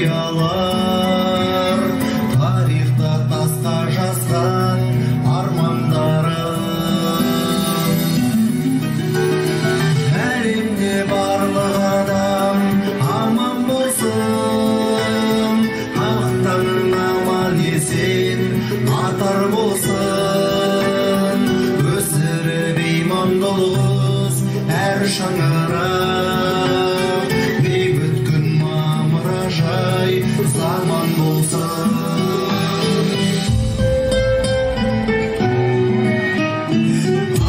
құпиялар, тарихта тасқа жазған армандарым. Әлемде барлық адам аман болсын, ақтан аман есен атар болсын, өсіріп имандылық әр шаңырақ, бейбіт күн мамыражай заман болсын.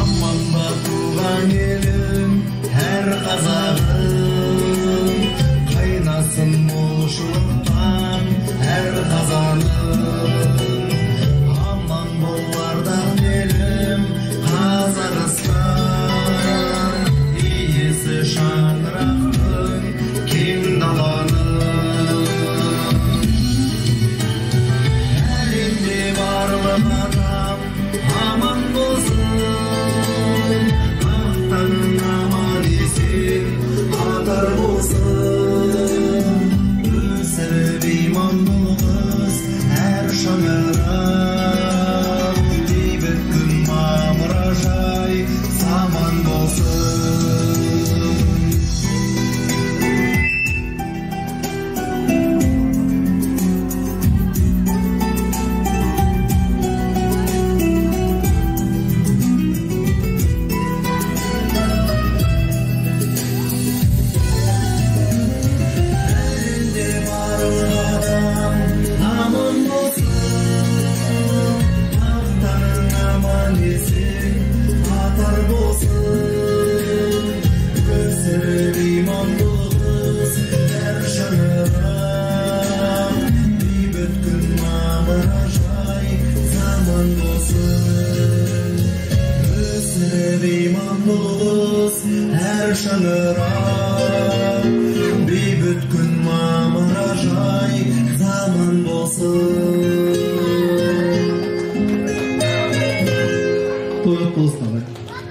Аман ба туған елім, әр қазағым, қайнасын молшылықтан әр қазаным. Аман бол ардақ елім, Қазақстан, иесі шаңырақтың кең даланың. Әлемде барлық адам аман болсын, ақтан аман есен атар болсын, өсіріп имандылық әр шаңырақ, бейбіт күн мамыражай заман болсын. Әлемде барлық адам аман болсын, ақтан аман есен атар болсын, өсіріп имандылық әр шаңырақ, бейбіт күн мамыражай заман болсын. Өсіріп имандылық әр шаңырақ, бейбіт күн мамыражай заман болсын. Той болсын.